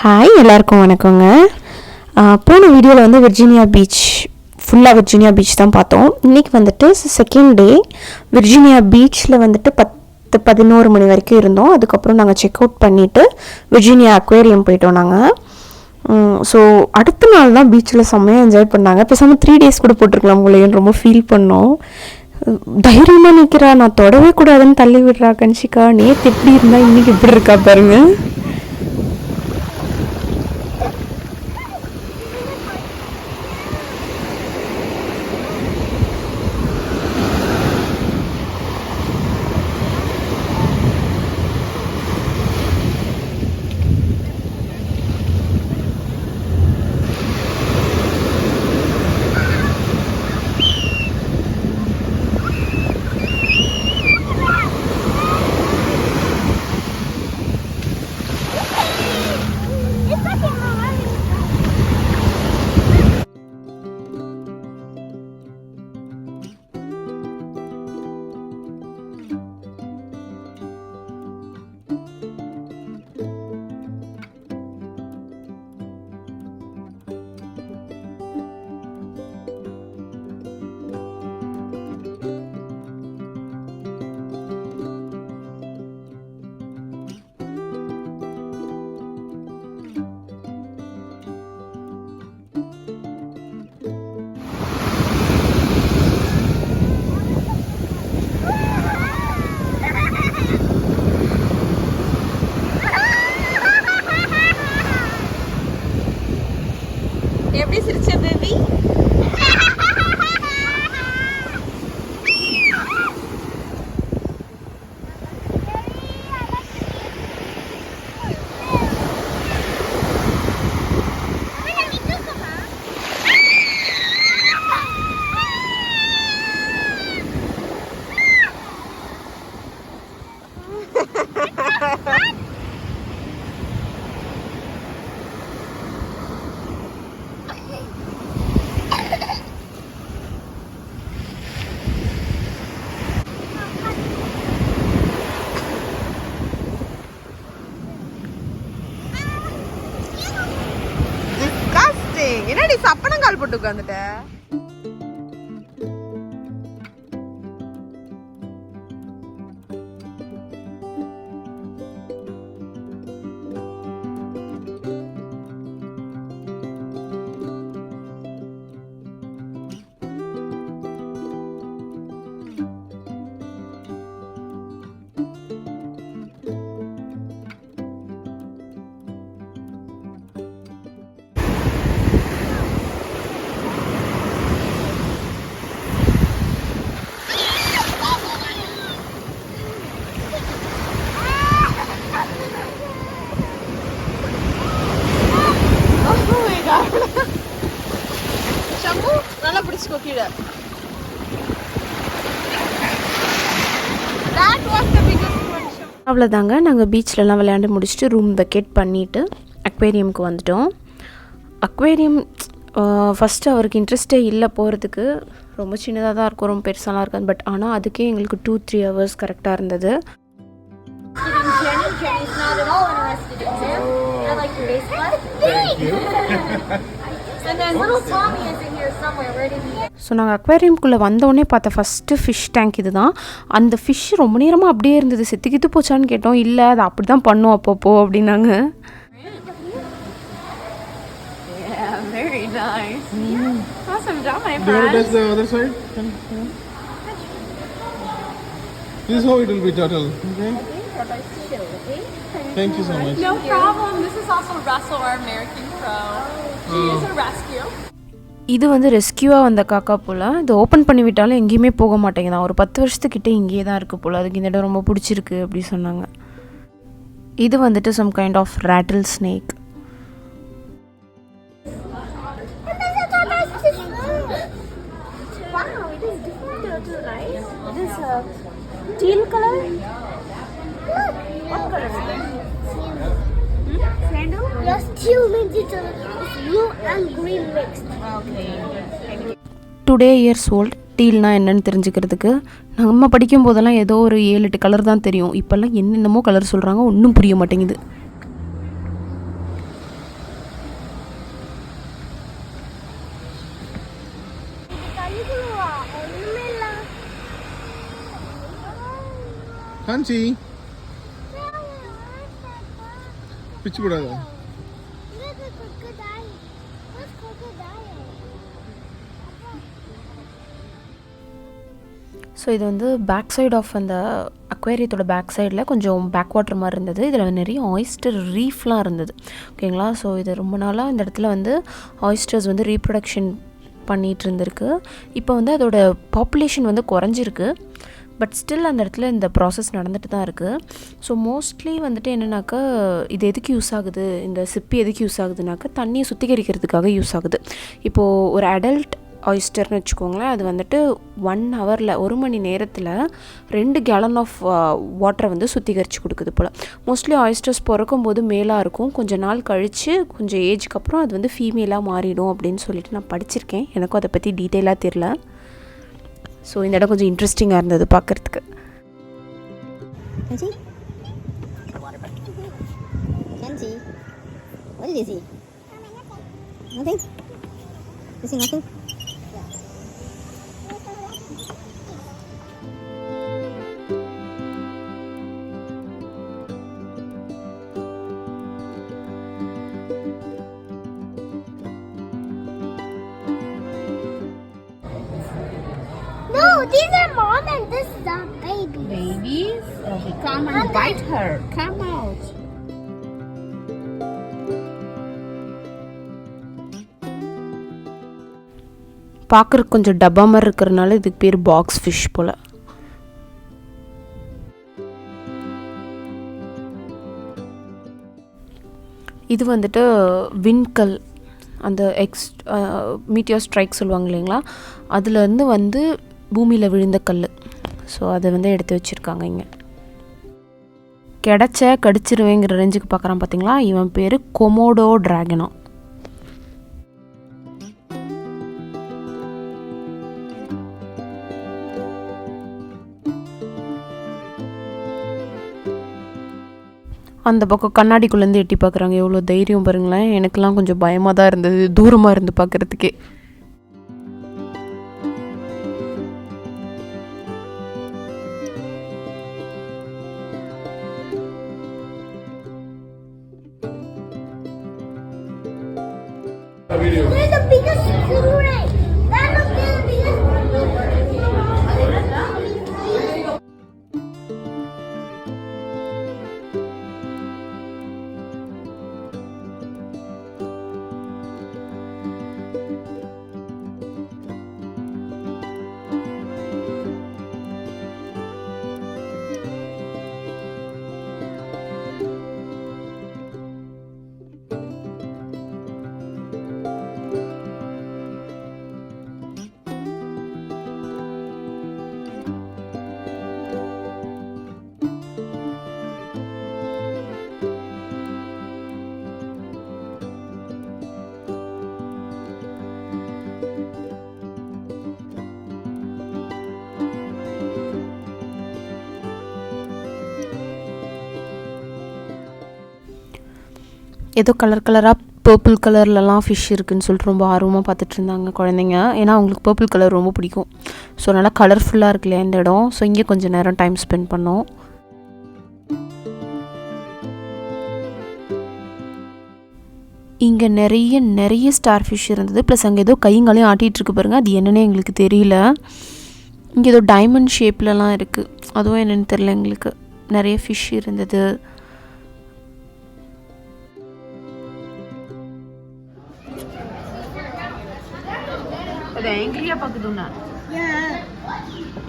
Hi, எல்லாருக்கும் வணக்கங்க. போன வீடியோவில் வந்து விர்ஜீனியா பீச் ஃபுல்லாக விர்ஜீனியா பீச் தான் பார்த்தோம். இன்றைக்கி வந்துட்டு செகண்ட் டே. விர்ஜீனியா பீச்சில் வந்துட்டு 10-11 மணி வரைக்கும் இருந்தோம். அதுக்கப்புறம் நாங்கள் செக் அவுட் பண்ணிவிட்டு விர்ஜீனியா அக்வேரியம் போயிட்டோம் நாங்கள். ஸோ அடுத்த நாள் தான் பீச்சில் செம்மையாக என்ஜாய் பண்ணாங்க. பேசாமல் 3 days கூட போட்டிருக்கலாம் உங்களையும் ரொம்ப ஃபீல் பண்ணோம். தைரியமாக நிற்கிறா, நான் தொடவே கூடாதுன்னு தள்ளி விடுறா கன்ஷிகா. நேற்று எப்படி இருந்தால் இன்றைக்கி எப்படி இருக்கா பாருங்க. எப்படி சிரிச்ச பேபி? என்னடி சப்பனங்கால் போட்டு உட்காந்துட்ட? அவ்வளோதாங்க. நாங்கள் பீச்லலாம் விளையாண்டு முடிச்சுட்டு ரூம் வெக்கேட் பண்ணிவிட்டு அக்வேரியமுக்கு வந்துட்டோம். அக்வேரியம் ஃபஸ்ட்டு அவருக்கு இன்ட்ரெஸ்டே இல்லை போகிறதுக்கு. ரொம்ப சின்னதாக தான் இருக்கும், ரொம்ப பெருசாலாம் இருக்காது. பட் ஆனால் அதுக்கே எங்களுக்கு 2-3 hours கரெக்டாக இருந்தது. ஸோ நாங்கள் அக்வேரியம்குள்ளே வந்தோடனே பார்த்த ஃபஸ்ட்டு ஃபிஷ் டேங்க் இது தான். அந்த ஃபிஷ் ரொம்ப நேரமாக அப்படியே இருந்தது. செத்துக்கிட்டு போச்சான்னு கேட்டோம். இல்லை, அது அப்படி தான் பண்ணும் அப்பப்போ அப்படின்னாங்க. This is how it will be turtle. Okay. Thank you so much. No problem. This is also Russell, our American crow. She is a rescue. இது வந்து ரெஸ்கியூவாக வந்த காக்கா போல். இது ஓப்பன் பண்ணி விட்டாலும் எங்கேயுமே போக மாட்டேங்குதான். ஒரு 10 வருஷத்துக்கிட்டே இங்கேயே தான் இருக்குது போல். அதுக்கு இந்த இடம் ரொம்ப பிடிச்சிருக்கு அப்படி சொன்னாங்க. இது வந்துட்டு some kind of rattlesnake. Teal color? What color is it? Sandal? Yes, teal means it's blue and green mixed. Okay. 2 years old. டீல்னா என்னன்னு தெரிஞ்சுக்கிறதுக்கு. நம்ம படிக்கும் போதெல்லாம் ஏதோ ஒரு 7-8 கலர் தான் தெரியும். இப்போல்லாம் என்னென்னமோ கலர் சொல்கிறாங்க, ஒன்றும் புரிய மாட்டேங்குது. Kanchi. பிச்சு போடாத. ஸோ இது வந்து பேக் சைடு ஆஃப் அந்த அக்வேரியத்தோட பேக் சைடில் கொஞ்சம் பேக் வாட்டர் மாதிரி இருந்தது. இதில் நிறைய ஆயிஸ்டர் ரீஃப்லாம் இருந்தது. ஓகேங்களா. ஸோ இது ரொம்ப நாளாக இந்த இடத்துல வந்து ஆயிஸ்டர்ஸ் வந்து ரீப்ரொடக்ஷன் பண்ணிகிட்டு இருந்திருக்கு. இப்போ வந்து அதோட பாப்புலேஷன் வந்து குறைஞ்சிருக்கு. பட் ஸ்டில் அந்த இடத்துல இந்த ப்ராசஸ் நடந்துட்டு தான் இருக்குது. ஸோ மோஸ்ட்லி வந்துட்டு என்னென்னாக்கா இது எதுக்கு யூஸ் ஆகுது, இந்த சிப்பி எதுக்கு யூஸ் ஆகுதுனாக்கா தண்ணியை சுத்திகரிக்கிறதுக்காக யூஸ் ஆகுது. இப்போது ஒரு அடல்ட் ஆயிஸ்டர்னு வச்சுக்கோங்களேன், அது வந்துட்டு 1 ஹவரில் 1 மணி நேரத்தில் 2 கேலன் ஆஃப் வாட்டரை வந்து சுத்திகரித்து கொடுக்குது போல். மோஸ்ட்லி ஆயிஸ்டர்ஸ் பிறக்கும் போது மேலாக இருக்கும், கொஞ்சம் நாள் கழித்து கொஞ்சம் ஏஜுக்கு அப்புறம் அது வந்து ஃபீமேலாக மாறிடும் அப்படின்னு சொல்லிட்டு நான் படிச்சிருக்கேன். எனக்கும் அதை பற்றி டீட்டெயிலாக தெரில. ஸோ இந்த இடம் கொஞ்சம் இன்ட்ரெஸ்டிங்காக இருந்தது பார்க்குறதுக்கு. Kenji? Kenji? What did you see? Nothing? You see nothing? No, these are mom and this is our baby. Babies? Okay, come and bite her. Come out. பார்க்குறக்கு கொஞ்சம் டப்பா மாதிரி இருக்கிறதுனால இதுக்கு பேர் பாக்ஸ் ஃபிஷ் போல். இது வந்துட்டு விண்கல், அந்த மீட்டியர் ஸ்ட்ரைக் சொல்லுவாங்க இல்லைங்களா, அதுலேருந்து வந்து பூமியில் விழுந்த கல். ஸோ அதை வந்து எடுத்து வச்சுருக்காங்க இங்கே. கடிச்சிருவேங்கிற ரேஞ்சுக்கு பார்க்குறான் பார்த்தீங்களா. இவன் பேர் கொமோடோ டிராகனா. அந்த பக்கம் கண்ணாடிக்குள்ளேருந்து எட்டி பார்க்குறாங்க. எவ்வளோ தைரியம் பாருங்களேன். எனக்கெல்லாம் கொஞ்சம் பயமாக தான் இருந்தது, தூரமாக இருந்து பார்க்குறதுக்கே. There's the biggest stingray. That looks like the biggest. ஏதோ கலராக பர்பிள் கலர்லலாம் ஃபிஷ் இருக்குதுன்னு சொல்லிட்டு ரொம்ப ஆர்வமாக பார்த்துட்டு இருந்தாங்க குழந்தைங்க. ஏன்னா அவங்களுக்கு பர்பிள் கலர் ரொம்ப பிடிக்கும். ஸோ நல்லா கலர்ஃபுல்லாக இருக்கு இல்லையா இந்த இடம். ஸோ இங்கே கொஞ்சம் நேரம் டைம் ஸ்பெண்ட் பண்ணோம். இங்கே நிறைய ஸ்டார் ஃபிஷ் இருந்தது. ப்ளஸ் அங்கே ஏதோ கைங்களையும் ஆட்டிகிட்ருக்கு பாருங்கள். அது என்னென்னு எங்களுக்கு தெரியல. இங்கே ஏதோ டைமண்ட் ஷேப்லலாம் இருக்குது. அதுவும் என்னென்னு தெரியல எங்களுக்கு. நிறைய ஃபிஷ் இருந்தது. அது ஆங்கிரியா பாக்குதுன்னா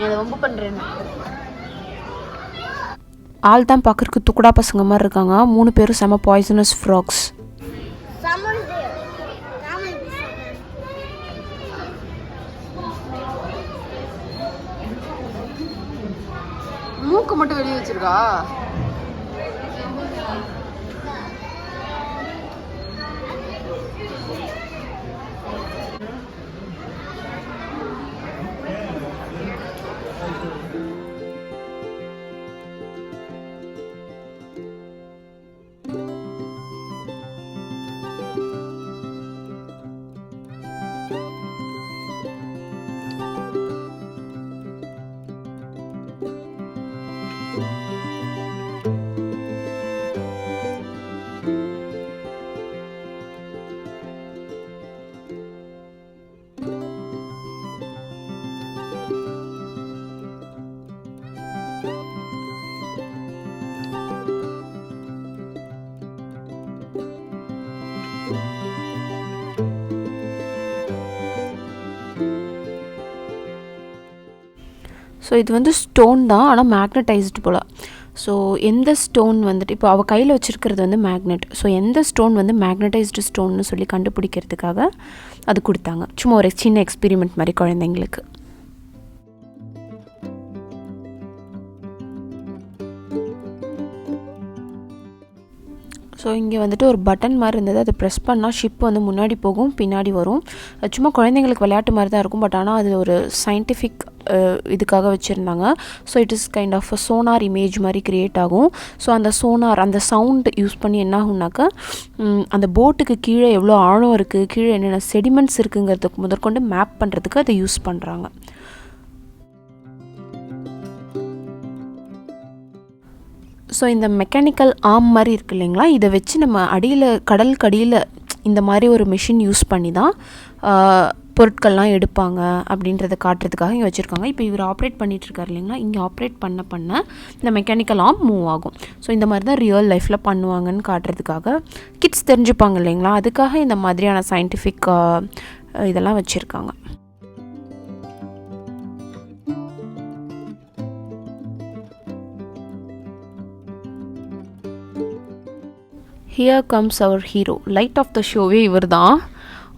ஏதோ ரொம்ப பண்றேன். ஆள் தான் பார்க்கறதுக்கு துக்குடா பசங்க மாதிரி இருக்காங்க. 3 பேரும் செம பாய்சனஸ் ஃப்ராக்ஸ். மூக்கு மட்டும் வெளியே வச்சிருக்கா. ஸோ இது வந்து ஸ்டோன் தான், ஆனால் மேக்னடைஸ்டு போல். ஸோ எந்த ஸ்டோன் வந்துட்டு இப்போ அவள் கையில் வச்சுருக்கிறது வந்து மேக்னெட். ஸோ எந்த ஸ்டோன் வந்து மேக்னடைஸ்டு ஸ்டோன்னு சொல்லி கண்டுபிடிக்கிறதுக்காக அது கொடுத்தாங்க. சும்மா ஒரு சின்ன எக்ஸ்பெரிமெண்ட் மாதிரி குழந்தைங்களுக்கு. ஸோ இங்கே வந்துட்டு ஒரு பட்டன் மாதிரி இருந்தது. அதை ப்ரெஸ் பண்ணால் ஷிப் வந்து முன்னாடி போகும், பின்னாடி வரும். சும்மா குழந்தைங்களுக்கு விளையாட்டு மாதிரி தான் இருக்கும். பட் ஆனால் அது ஒரு சயின்டிஃபிக் இதுக்காக வச்சுருந்தாங்க. So it is kind of sonar image மாதிரி க்ரியேட் ஆகும். ஸோ அந்த சோனார் அந்த சவுண்ட் யூஸ் பண்ணி என்ன ஆகும்னாக்கா அந்த போட்டுக்கு கீழே எவ்வளோ ஆழம் இருக்குது, கீழே என்னென்ன செடிமெண்ட்ஸ் இருக்குங்கிறதுக்கு முதற்கொண்டு மேப் பண்ணுறதுக்கு அதை யூஸ் பண்ணுறாங்க. ஸோ இந்த மெக்கானிக்கல் ஆர்ம் மாதிரி இருக்குது இல்லைங்களா, இதை வச்சு நம்ம அடியில் கடலுக்கு அடியில் இந்த மாதிரி ஒரு மிஷின் யூஸ் பண்ணி தான் பொருட்கள்லாம் எடுப்பாங்க அப்படின்றத காட்டுறதுக்காக இங்கே வச்சுருக்காங்க. இப்போ இவர் ஆப்ரேட் பண்ணிகிட்ருக்காரு இல்லைங்களா, இங்கே ஆப்ரேட் பண்ண இந்த மெக்கானிக்கல் ஆர்ம் மூவ் ஆகும். ஸோ இந்த மாதிரி தான் ரியல் லைஃப்பில் பண்ணுவாங்கன்னு காட்டுறதுக்காக கிட்ஸ் தெரிஞ்சுப்பாங்க இல்லைங்களா, அதுக்காக இந்த மாதிரியான சயின்டிஃபிக் இதெல்லாம் வச்சுருக்காங்க. Here comes our hero. Light of the ஷோவே இவர் தான்.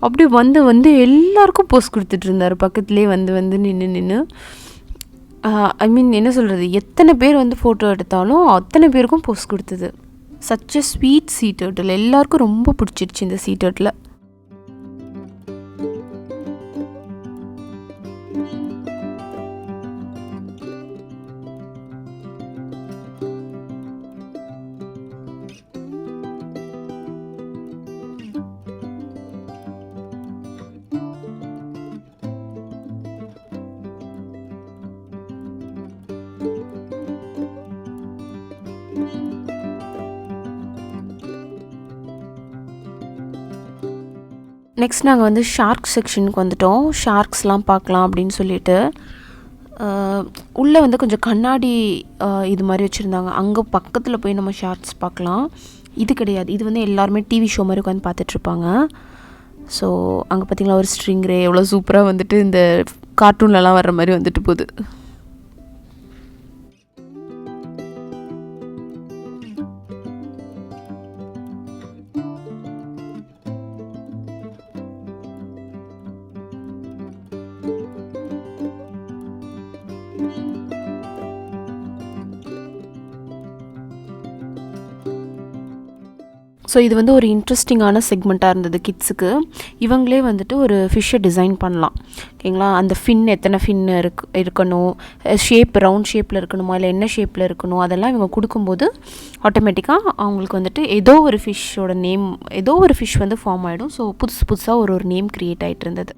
அப்படி வந்து எல்லாருக்கும் போஸ் கொடுத்துட்டு இருந்தார். பக்கத்துலேயே வந்து நின்று ஐ மீன் என்ன சொல்கிறது, எத்தனை பேர் வந்து ஃபோட்டோ எடுத்தாலும் அத்தனை பேருக்கும் போஸ் கொடுத்தது. Such a sweet sea turtle. எல்லாருக்கும் ரொம்ப பிடிச்சிருச்சு இந்த சீ டர்ட்டில். நெக்ஸ்ட் நாங்கள் வந்து ஷார்க் செக்ஷனுக்கு வந்துட்டோம். ஷார்க்ஸ்லாம் பார்க்கலாம் அப்படின்னு சொல்லிட்டு உள்ளே வந்து கொஞ்சம் கண்ணாடி இது மாதிரி வச்சுருந்தாங்க. அங்கே பக்கத்தில் போய் நம்ம ஷார்க்ஸ் பார்க்கலாம். இது கிடையாது, இது வந்து எல்லாருமே டிவி ஷோ மாதிரி உட்காந்து பார்த்துட்ருப்பாங்க. ஸோ அங்கே பார்த்திங்களா ஒரு ஸ்ட்ரிங்ரே எவ்வளோ சூப்பராக வந்துட்டு இந்த கார்ட்டூன்லலாம் வர்ற மாதிரி வந்துட்டு போகுது. ஸோ இது வந்து ஒரு இன்ட்ரெஸ்டிங்கான செக்மெண்ட்டாக இருந்தது கிட்ஸுக்கு. இவங்களே வந்துட்டு ஒரு ஃபிஷ்ஷை டிசைன் பண்ணலாம். ஓகேங்களா, அந்த ஃபின் எத்தனை ஃபின் இருக்கணும், ஷேப் ரவுண்ட் ஷேப்பில் இருக்கணுமா இல்லை என்ன ஷேப்பில் இருக்கணும், அதெல்லாம் இவங்க கொடுக்கும்போது ஆட்டோமேட்டிக்காக அவங்களுக்கு வந்துட்டு ஏதோ ஒரு ஃபிஷ்ஷோட நேம், ஏதோ ஒரு ஃபிஷ் வந்து ஃபார்ம் ஆகிடும். ஸோ புதுசாக ஒரு நேம் க்ரியேட் ஆகிட்டு இருந்தது.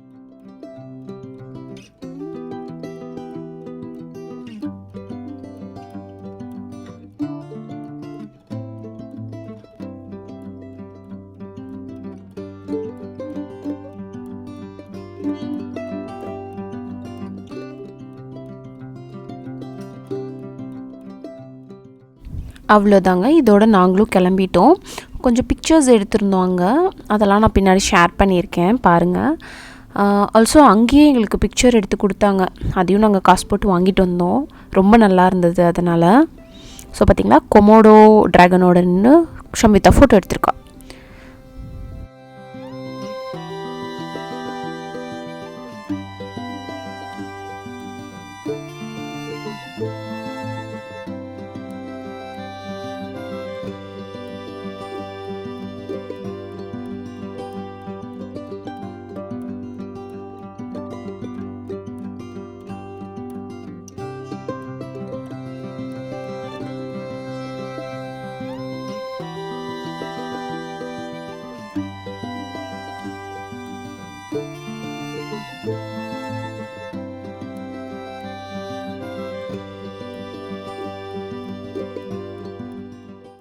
அவ்வளோதாங்க, இதோட நாங்களும் கிளம்பிட்டோம். கொஞ்சம் பிக்சர்ஸ் எடுத்திருந்தோங்க, அதெல்லாம் நான் பின்னாடி ஷேர் பண்ணியிருக்கேன் பாருங்கள். ஆல்சோ அங்கேயே எங்களுக்கு பிக்சர் எடுத்து கொடுத்தாங்க, அதையும் நாங்கள் காசு போட்டு வாங்கிட்டு வந்தோம். ரொம்ப நல்லா இருந்தது அதனால். ஸோ பார்த்திங்களா, கொமோடோ ட்ராகனோட நின்று ஷமிதா ஃபோட்டோ எடுத்திருக்கா.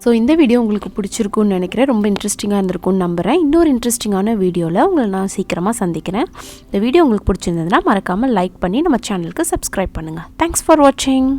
ஸோ இந்த வீடியோ உங்களுக்கு பிடிச்சிருக்குன்னு நினைக்கிறேன். ரொம்ப இன்ட்ரெஸ்டிங்காக இருந்திருக்கும்னு நம்புகிறேன். இன்னொரு இன்ட்ரெஸ்டிங்கான வீடியோவில் உங்களை நான் சீக்கிரமாக சந்திக்கிறேன். இந்த வீடியோ உங்களுக்கு பிடிச்சிருந்ததுன்னா மறக்காமல் லைக் பண்ணி நம்ம சேனலுக்கு சப்ஸ்கிரைப் பண்ணுங்கள். தேங்க்ஸ் ஃபார் வாட்சிங்.